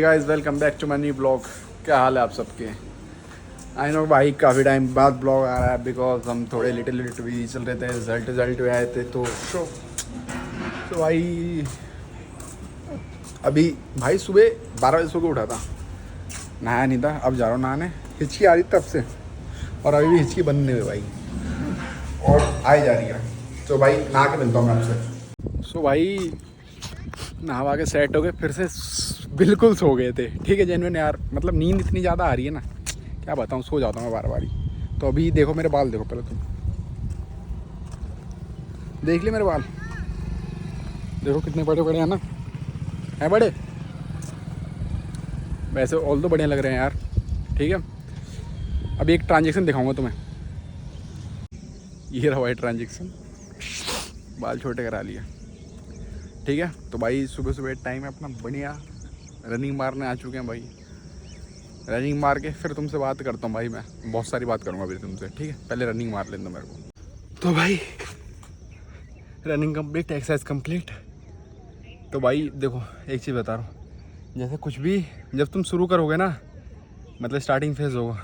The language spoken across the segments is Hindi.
Guys welcome back to my new blog. क्या हाल है आप सबके? आई नो भाई काफ़ी टाइम बाद ब्लॉग आ रहा है बिकॉज हम थोड़े लिटिल बिजी चल रहे थे। रिजल्ट में आए थे तो भाई अभी भाई सुबह 12 बजे सो के उठा था, नहाया नहीं था। अब जा रहा हूँ नहाने। हिचकी आ रही तब से और अभी भी हिचकी बंद नहीं हुई भाई, और आई जा रही है। तो भाई नहा के मिलता हूँ मैं आपसे। सो भाई नहा के सेट हो गए, फिर से बिल्कुल सो गए थे। ठीक है जेन्युइन यार, मतलब नींद इतनी ज़्यादा आ रही है ना, क्या बताऊँ, सो जाता हूँ मैं बार बार ही। तो अभी देखो मेरे बाल, देखो पहले तुम देख लिए मेरे बाल, देखो कितने बड़े बड़े हैं ना, हैं बड़े। वैसे ऑल तो बढ़िया लग रहे हैं यार। ठीक है, अभी एक ट्रांजेक्शन दिखाऊंगा तुम्हें। ये रहा भाई ट्रांजेक्शन, बाल छोटे करा लिया। ठीक है, तो भाई सुबह सुबह टाइम है अपना बढ़िया, रनिंग मारने आ चुके हैं भाई। रनिंग मार के फिर तुमसे बात करता हूँ भाई। मैं बहुत सारी बात करूँगा अभी तुमसे, ठीक है? पहले रनिंग मार लेना मेरे को। तो भाई रनिंग कंप्लीट, एक्सरसाइज कंप्लीट। तो भाई देखो एक चीज़ बता रहा हूँ, जैसे कुछ भी जब तुम शुरू करोगे ना, मतलब स्टार्टिंग फेज होगा,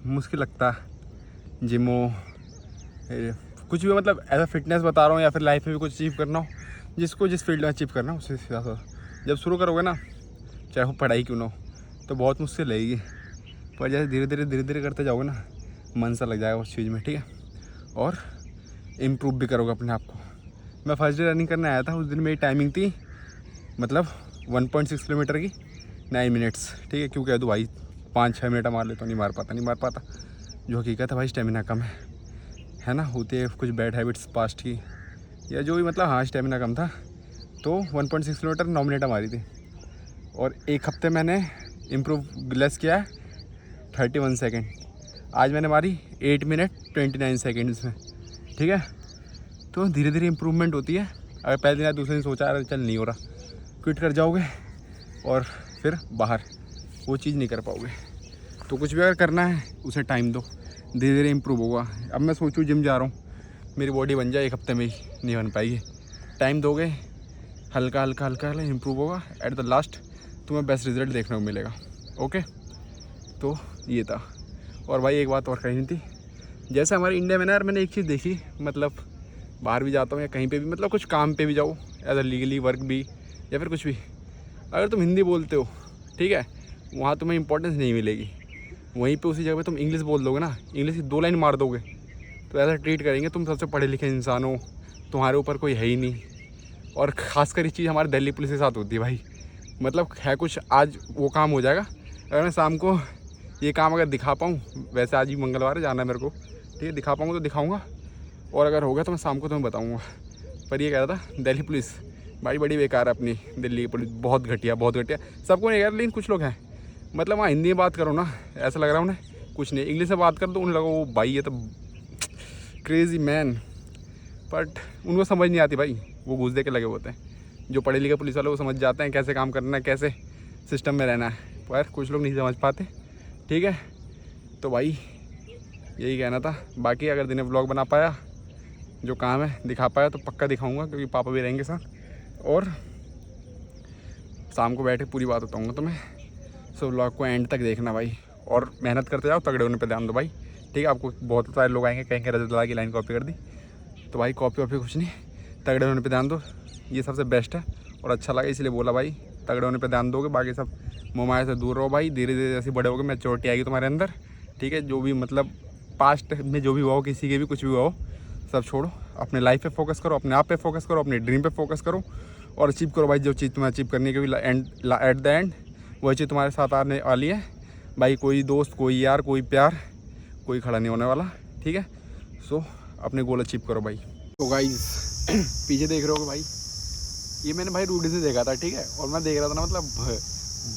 मुश्किल लगता है। जिम हो, कुछ भी, मतलब एज अ फिटनेस बता रहा हूँ, या फिर लाइफ में भी कुछ अचीव करना हो, जिसको जिस फील्ड में अचीव करना हो उसी हिसाब से जब शुरू करोगे ना, चाहे वो पढ़ाई क्यों ना हो, तो बहुत मुश्किल रहेगी। पर जैसे धीरे धीरे करते जाओगे ना, मन सा लग जाएगा उस चीज़ में। ठीक है, और इम्प्रूव भी करोगे अपने आप को। मैं फर्स्ट डे रनिंग करने आया था, उस दिन मेरी टाइमिंग थी मतलब 1.6 किलोमीटर की 9 मिनट्स। ठीक है, क्यों कह दूँ भाई 5-6 मिनट मार लेता हूँ, नहीं मार पाता। जो हकीकत है भाई, स्टेमिना कम है ना, होती है कुछ बैड हैबिट्स पास्ट की, या जो भी, मतलब हाँ स्टेमिना कम था। तो 1.6 किलोमीटर 9 मिनट मारी थी, और एक हफ्ते मैंने इम्प्रूव लेस किया है 31 सेकेंड। आज मैंने मारी 8 मिनट 29 सेकेंड्स में। ठीक है, तो धीरे धीरे इम्प्रूवमेंट होती है। अगर पहले दिन या दूसरे दिन सोचा अरे चल नहीं हो रहा, क्विट कर जाओगे और फिर बाहर वो चीज़ नहीं कर पाओगे। तो कुछ भी अगर करना है उसे टाइम दो, धीरे धीरे इम्प्रूव होगा। अब मैं सोचूँ जिम जा रहा हूँ, मेरी बॉडी बन जाए एक हफ्ते में ही, नहीं बन पाएगी। टाइम दोगे, हल्का हल्का हल्का हल्का इम्प्रूव होगा। एट द लास्ट तुम्हें बेस्ट रिजल्ट देखने को मिलेगा। ओके, तो ये था। और भाई एक बात और कहनी थी, जैसे हमारे इंडिया में ना यार, मैंने एक चीज़ देखी, मतलब बाहर भी जाता हूँ या कहीं पे भी, मतलब कुछ काम पे भी जाओ, एज अ लीगली वर्क भी, या फिर कुछ भी, अगर तुम हिंदी बोलते हो, ठीक है, वहाँ तुम्हें इंपॉर्टेंस नहीं मिलेगी। वहीं पे उसी जगह पे तुम इंग्लिश बोल दोगे ना, इंग्लिश की 2 लाइन मार दोगे, तो ऐसा ट्रीट करेंगे तुम सबसे पढ़े लिखे इंसान हो, तुम्हारे ऊपर कोई है ही नहीं। और ख़ासकर ये चीज़ हमारे दिल्ली पुलिस के साथ होती है भाई। मतलब है कुछ, आज वो काम हो जाएगा, अगर मैं शाम को ये काम अगर दिखा पाऊँ, वैसे आज ही मंगलवार है, जाना है मेरे को, ठीक है, दिखा पाऊँगा तो दिखाऊँगा, और अगर हो गया तो मैं शाम को तुम्हें बताऊँगा। पर ये कह रहा था दिल्ली पुलिस भाई बड़ी बेकार है अपनी, दिल्ली की पुलिस बहुत घटिया, बहुत घटिया। सबको नहीं कह रहा, लेकिन कुछ लोग हैं, मतलब वहाँ हिंदी में बात करो ना, ऐसा लग रहा है उन्हें कुछ नहीं, इंग्लिश में बात कर दो उन्हें लगा वो भाई ये तो क्रेजी मैन। बट उनको समझ नहीं आती भाई, वो घूस दे के लगे होते हैं। जो पढ़े लिखे पुलिस वाले वो समझ जाते हैं कैसे काम करना है, कैसे सिस्टम में रहना है, पर कुछ लोग नहीं समझ पाते। ठीक है, तो भाई यही कहना था। बाकी अगर दिन में व्लॉग बना पाया, जो काम है दिखा पाया, तो पक्का दिखाऊंगा, क्योंकि पापा भी रहेंगे साथ, और शाम को बैठ के पूरी बात बताऊंगा तुम्हें। सो व्लॉग को एंड तक देखना भाई, और मेहनत करते जाओ, तगड़े होने पे ध्यान दो भाई। ठीक है, आपको बहुत सारे लोग आएंगे कहेंगे रजत दादा की लाइन कॉपी कर दी, तो भाई कॉपी वॉपी कुछ नहीं, तगड़े होने पे ध्यान दो, ये सबसे बेस्ट है। और अच्छा लगा इसलिए बोला भाई, तगड़े होने पे ध्यान दोगे, बाकी सब मोमाया से दूर रहो भाई। धीरे धीरे जैसे बड़े होगे मैच्योरिटी आएगी तुम्हारे अंदर। ठीक है, जो भी मतलब पास्ट में जो भी हुआ हो, किसी के भी कुछ भी हुआ हो, सब छोड़ो, अपने लाइफ पे फोकस करो, अपने आप पे फोकस करो, अपने ड्रीम पे फोकस करो, और अचीव करो भाई जो चीज़ तुम्हें अचीव करनी है, क्योंकि एट द एंड वही चीज़ तुम्हारे साथ आने वाली है भाई। कोई दोस्त, कोई यार, कोई प्यार, कोई खड़ा नहीं होने वाला। ठीक है, सो अपने गोल अचीव करो भाई। तो गाइस पीछे देख रहे हो भाई, ये मैंने भाई रूडी से देखा था। ठीक है, और मैं देख रहा था ना, मतलब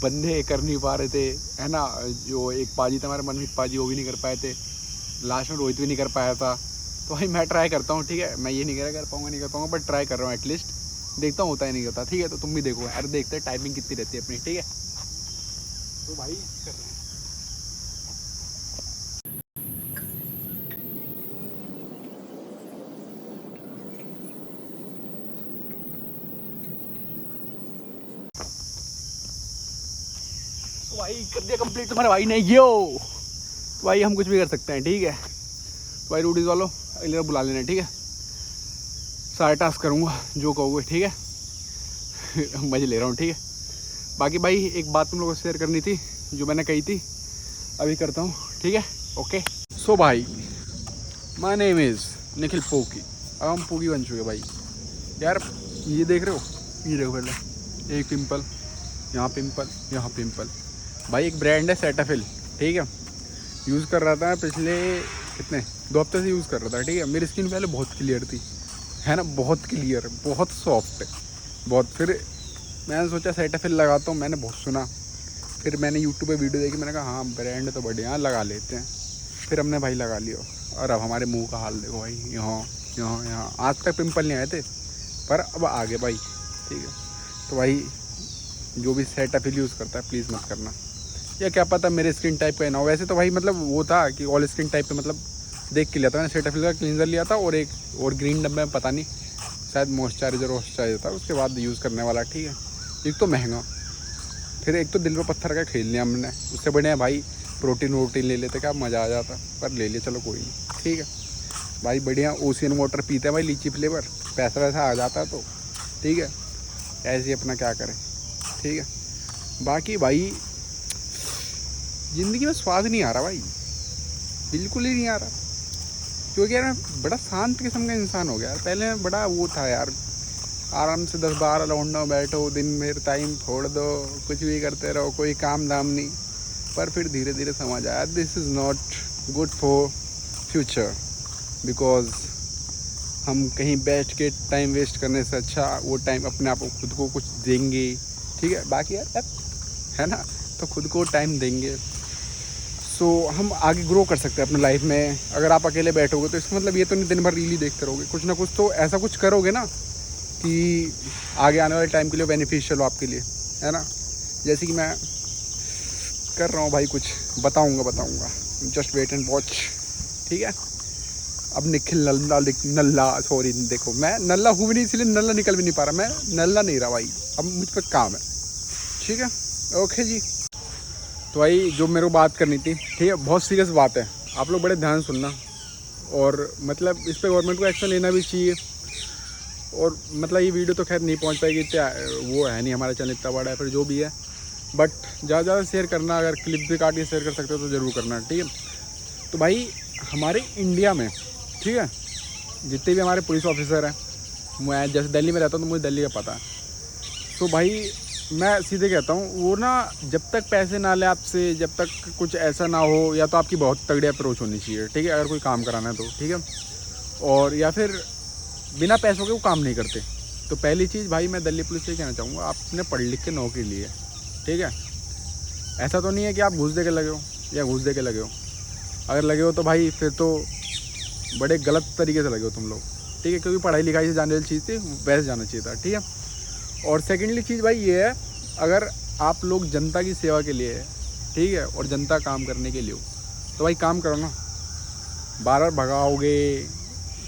बंदे कर नहीं पा रहे थे, है ना। जो एक पाजी था हमारे मनमीत पाजी, वो भी नहीं कर पाए थे, लास्ट में रोहित भी नहीं कर पाया था। तो भाई मैं ट्राई करता हूँ। ठीक है, मैं ये नहीं कर पाऊँगा, नहीं कर पाऊँगा, बट ट्राई कर रहा हूँ एटलीस्ट, देखता हूँ होता है नहीं होता। ठीक है, तो तुम भी देखो, अरे देखते हैं टाइमिंग कितनी रहती है अपनी। ठीक है, तो भाई कर रहे हैं। तो भाई कर दिया कंप्लीट तुम्हारे भाई ने यो। तो भाई हम कुछ भी कर सकते हैं, ठीक है। तो भाई रोडीज वालों अगली बार बुला लेना, ठीक है। सारे टास्क करूँगा जो कहोगे, ठीक है। मजे ले रहा हूँ, ठीक है। बाकी भाई एक बात तुम लोगों से शेयर करनी थी जो मैंने कही थी, अभी करता हूँ, ठीक है। ओके सो भाई my name is Nikhil poke. अब हम पोकी बन चुके भाई। यार ये देख रहे हो, ये देखो पहले एक पिंपल, यहाँ पिंपल, यहाँ पिंपल। भाई एक ब्रांड है सेटाफिल, ठीक है। यूज़ कर रहा था पिछले कितने 2 हफ्ते से यूज़ कर रहा था, ठीक है। मेरी स्किन पहले बहुत क्लियर थी, है ना, बहुत क्लियर, बहुत सॉफ्ट, बहुत। फिर मैंने सोचा सेटाफिल लगाता हूँ, मैंने बहुत सुना। फिर मैंने यूट्यूब पे वीडियो देखी, मैंने कहा हाँ ब्रांड तो बढ़िया, लगा लेते हैं। फिर हमने भाई लगा लिया और अब हमारे मुंह का हाल देखो भाई, यहाँ यहाँ यहाँ। आज तक पिंपल नहीं आए थे पर अब आ गए भाई, ठीक है। तो भाई जो भी सेटाफिल यूज़ करता है प्लीज़ मत करना, या क्या पता मेरे स्किन टाइप का ना हो। वैसे तो भाई मतलब वो था कि ऑल स्किन टाइप पे मतलब देख के लिया था मैंने। सेटाफिल का क्लींजर लिया था और एक और ग्रीन डब्बे में पता नहीं शायद मॉइस्चराइजर था, उसके बाद यूज़ करने वाला, ठीक है। एक तो महंगा, फिर एक तो दिल पे पत्थर का खेल लिया हमने। उससे बढ़िया भाई प्रोटीन वोटीन ले लेते, क्या मज़ा आ जाता, पर ले लिया, चलो कोई नहीं, ठीक है। भाई बढ़िया ओशियन वाटर पीते हैं भाई, लीची फ्लेवर, पैसा वैसा आ जाता तो ठीक है। ऐसे ही अपना क्या करें, ठीक है। बाकी भाई ज़िंदगी में स्वाद नहीं आ रहा भाई, बिल्कुल ही नहीं आ रहा। क्योंकि यार मैं बड़ा शांत किस्म का इंसान हो गया यार। पहले मैं बड़ा वो था यार, आराम से 10-12 लौंडा बैठो, दिन में टाइम फोड़ दो, कुछ भी करते रहो, कोई काम धाम नहीं। पर फिर धीरे धीरे समझ आया this is not good for future, because हम कहीं बैठ के टाइम वेस्ट करने से अच्छा वो टाइम अपने आप को खुद को कुछ देंगे, ठीक है। बाकी यार है ना, तो खुद को टाइम देंगे सो हम आगे ग्रो कर सकते हैं अपने लाइफ में। अगर आप अकेले बैठोगे तो इसका मतलब ये तो नहीं दिन भर रील ही देखते रहोगे, कुछ ना कुछ तो ऐसा कुछ करोगे ना कि आगे आने वाले टाइम के लिए बेनिफिशियल हो आपके लिए, है ना। जैसे कि मैं कर रहा हूँ भाई, कुछ बताऊँगा, जस्ट वेट एंड वॉच, ठीक है। अब निखिल नल्ला सॉरी, देखो मैं नल्ला हूँ भी नहीं, इसलिए नल्ला निकल भी नहीं पा रहा, मैं नल्ला नहीं रहा भाई, अब मुझ पर काम है, ठीक है। ओके जी, तो भाई जो मेरे को बात करनी थी, ठीक है, बहुत सीरियस बात है, आप लोग बड़े ध्यान सुनना। और मतलब इस पर गवर्नमेंट को एक्शन लेना भी चाहिए। और मतलब ये वीडियो तो खैर नहीं पहुंच पाएगी, इतना वो है नहीं, हमारा चैनल इतना बड़ा है, फिर जो भी है, बट ज़्यादा शेयर करना, अगर क्लिप भी काट के शेयर कर सकते हो तो ज़रूर करना, ठीक है। तो भाई हमारे इंडिया में, ठीक है, जितने भी हमारे पुलिस ऑफिसर हैं, मैं जैसे दिल्ली में रहता हूँ तो मुझे दिल्ली का पता है। तो भाई मैं सीधे कहता हूँ, वो ना जब तक पैसे ना ले आपसे, जब तक कुछ ऐसा ना हो, या तो आपकी बहुत तगड़ी अप्रोच होनी चाहिए, ठीक है, अगर कोई काम कराना है तो, ठीक है। और या फिर बिना पैसों के वो काम नहीं करते। तो पहली चीज़ भाई मैं दिल्ली पुलिस से कहना चाहूँगा, आपने पढ़ लिख के नौकरी ली है, ठीक है। ऐसा तो नहीं है कि आप घूस दे के लगे हो या घूस दे के लगे हो। अगर लगे हो तो भाई फिर तो बड़े गलत तरीके से लगे हो तुम लोग, ठीक है। क्योंकि पढ़ाई लिखाई से जाने वाली चीज़ थी, वैसे जाना चाहिए था, ठीक है। और सेकेंडली चीज़ भाई ये है, अगर आप लोग जनता की सेवा के लिए है, ठीक है, और जनता काम करने के लिए हो, तो भाई काम करो ना। बार बार भगाओगे,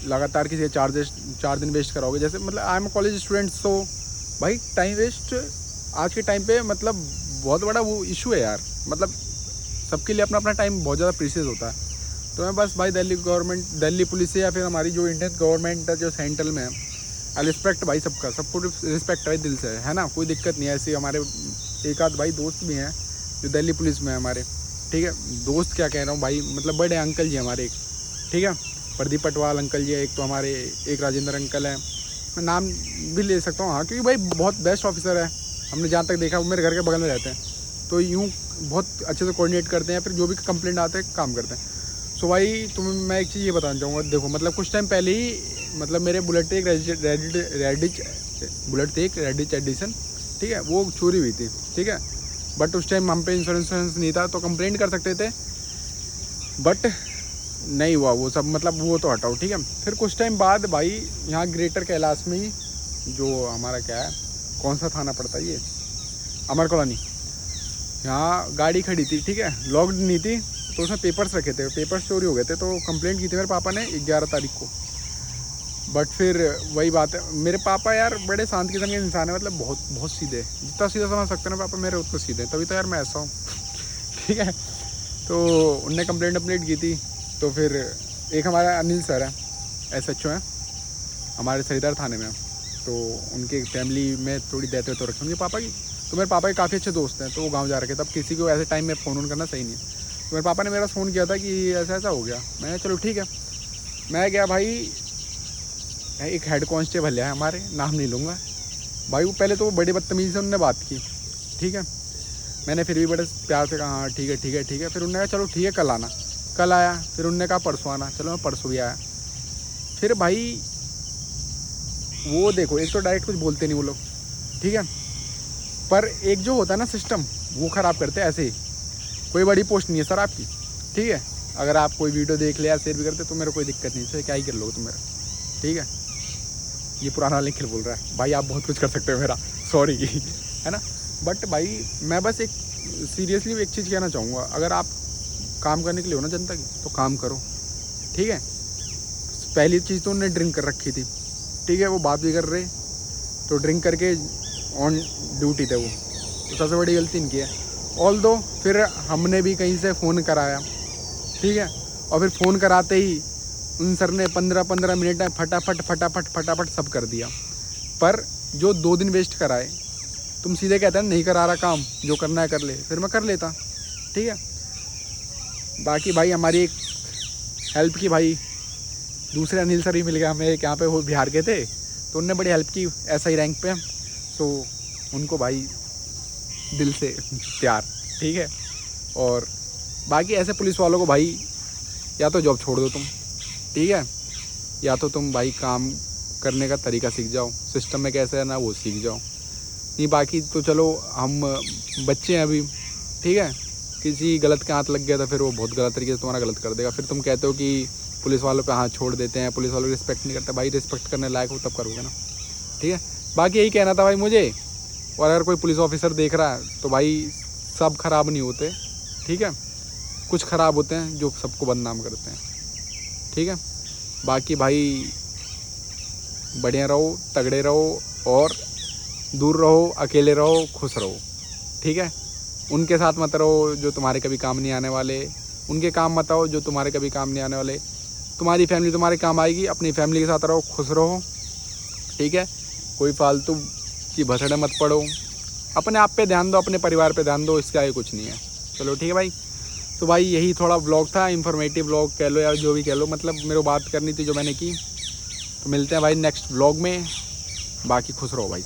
लगातार किसी 4 दिन वेस्ट कराओगे, जैसे मतलब आई एम कॉलेज स्टूडेंट, तो भाई टाइम वेस्ट आज के टाइम पे मतलब बहुत बड़ा वो इशू है यार। मतलब सबके लिए अपना अपना टाइम बहुत ज़्यादा प्रीशियस होता है। तो मैं बस भाई दिल्ली पुलिस से, या फिर हमारी जो इंडियन गवर्नमेंट है जो सेंट्रल में है, आई रिस्पेक्ट भाई सबका, सबको रिस्पेक्ट भाई दिल से, है ना, कोई दिक्कत नहीं है। ऐसे हमारे एक आध भाई दोस्त भी हैं जो दिल्ली पुलिस में है हमारे, ठीक है। दोस्त क्या कह रहा हूँ भाई, मतलब बड़े अंकल जी हमारे एक, ठीक है, प्रदीप पटवाल अंकल जी है एक, तो हमारे एक राजेंद्र अंकल है, मैं नाम भी ले सकता हूँ, हाँ, क्योंकि भाई बहुत बेस्ट ऑफिसर है। हमने जहाँ तक देखा वो मेरे घर के बगल में रहते हैं, तो यूँ बहुत अच्छे से कोऑर्डिनेट करते हैं, फिर जो भी कंप्लेंट आते हैं काम करते हैं। सो भाई तुम्हें मैं एक चीज़ ये बताना चाहूँगा, देखो मतलब कुछ टाइम पहले ही मतलब मेरे बुलेट एक रेडिच एडिशन, ठीक है, वो चोरी हुई थी, ठीक है। बट उस टाइम हम पे इंश्योरेंस नहीं था, तो कंप्लेंट कर सकते थे, बट नहीं हुआ वो सब, मतलब वो तो हटाओ, ठीक है। फिर कुछ टाइम बाद भाई यहाँ ग्रेटर कैलाश में ही जो हमारा क्या है, कौन सा थाना पड़ता है ये, अमर कॉलोनी, यहाँ गाड़ी खड़ी थी, ठीक है, लॉक्ड नहीं थी, तो उसमें पेपर्स रखे थे, पेपर्स चोरी हो गए थे। तो कंप्लेंट की थी मेरे पापा ने 11 तारीख को। बट फिर वही बात है, मेरे पापा यार बड़े शांत किस्म के इंसान है, मतलब बहुत बहुत सीधे, जितना सीधा समझ सकते हैं ना पापा मेरे उतना सीधे, तभी तो यार मैं ऐसा हूँ। ठीक है, तो उनने कंप्लेंट अपडेट की थी। तो फिर एक हमारा अनिल सर है, SHO हैं हमारे सरिदार थाने में, तो उनके फैमिली में थोड़ी डेथ तो रखी उनके पापा की। तो मेरे पापा के काफ़ी अच्छे दोस्त हैं, तो वो गाँव जा रखे, तब किसी को ऐसे टाइम में फ़ोन करना सही नहीं है। तो मेरे पापा ने मेरा फ़ोन किया था कि ऐसा ऐसा हो गया। मैंने चलो ठीक है, मैं गया भाई। एक हेड कांस्टेबल है हमारे, नाम नहीं लूँगा भाई, वो पहले तो वो बड़ी बदतमीज़ी से उनने बात की। ठीक है, मैंने फिर भी बड़े प्यार से कहा हाँ ठीक है ठीक है ठीक है। फिर उन्होंने कहा चलो ठीक है कल आना, कल आया। फिर उनने कहा परसों आना, चलो मैं परसों भी आया। फिर भाई वो देखो, एक तो डायरेक्ट कुछ बोलते नहीं वो लोग, ठीक है, पर एक जो होता है ना सिस्टम, वो ख़राब करते हैं ऐसे ही। कोई बड़ी पोस्ट नहीं है सर आपकी, ठीक है, अगर आप कोई वीडियो देख ले या शेयर भी करते तो मेरे कोई दिक्कत नहीं, सर क्या ही कर लोगे तुम मेरा, ठीक है। ये पुराना निखिल बोल रहा है भाई, आप बहुत कुछ कर सकते हो मेरा, सॉरी है ना। बट भाई मैं बस एक सीरियसली एक चीज़ कहना चाहूँगा, अगर आप काम करने के लिए हो ना जनता की, तो काम करो, ठीक है। पहली चीज़ तो उन्होंने ड्रिंक कर रखी थी, ठीक है, वो बात भी कर रहे, तो ड्रिंक करके ऑन ड्यूटी थे वो, तो सबसे बड़ी गलती इनकी है। ऑल दो फिर हमने भी कहीं से फ़ोन कराया, ठीक है, और फिर फ़ोन कराते ही उन सर ने 15-15 मिनट में फटाफट फटाफट फटाफट सब कर दिया। पर जो 2 दिन वेस्ट कराए, तुम सीधे कहते हैं नहीं करा रहा काम, जो करना है कर ले, फिर मैं कर लेता, ठीक है। बाकी भाई हमारी एक हेल्प की भाई, दूसरे अनिल सर ही मिल गया हमें, एक यहाँ पे वो बिहार के थे, तो उनने बड़ी हेल्प की, ऐसा ही रैंक पे, तो उनको भाई दिल से प्यार, ठीक है। और बाकी ऐसे पुलिस वालों को भाई या तो जॉब छोड़ दो तुम, ठीक है, या तो तुम भाई काम करने का तरीका सीख जाओ, सिस्टम में कैसे है ना वो सीख जाओ। नहीं बाकी तो चलो हम बच्चे हैं अभी, ठीक है, किसी गलत के हाथ लग गया तो फिर वो बहुत गलत तरीके से तुम्हारा गलत कर देगा। फिर तुम कहते हो कि पुलिस वालों पे हाथ छोड़ देते हैं, पुलिस वालों की रिस्पेक्ट नहीं करते, भाई रिस्पेक्ट करने लायक हो तब करोगे ना, ठीक है। बाकी यही कहना था भाई मुझे, और अगर कोई पुलिस ऑफिसर देख रहा है तो भाई सब खराब नहीं होते, ठीक है, कुछ ख़राब होते हैं जो सबको बदनाम करते हैं, ठीक है। बाकी भाई बढ़िया रहो, तगड़े रहो, और दूर रहो, अकेले रहो, खुश रहो, ठीक है। उनके साथ मत रहो जो तुम्हारे कभी काम नहीं आने वाले, उनके काम मत आओ जो तुम्हारे कभी काम नहीं आने वाले। तुम्हारी फैमिली तुम्हारे काम आएगी, अपनी फैमिली के साथ रहो, खुश रहो, ठीक है। कोई फालतू की भसड़े मत पड़ो, अपने आप पे ध्यान दो, अपने परिवार पे ध्यान दो, इसका आगे कुछ नहीं है। चलो ठीक है भाई, तो भाई यही थोड़ा व्लॉग था, इन्फॉर्मेटिव व्लॉग कह लो या जो भी कह लो, मतलब मेरे को बात करनी थी जो मैंने की। तो मिलते हैं भाई नेक्स्ट व्लॉग में, बाकी खुश रहो भाई।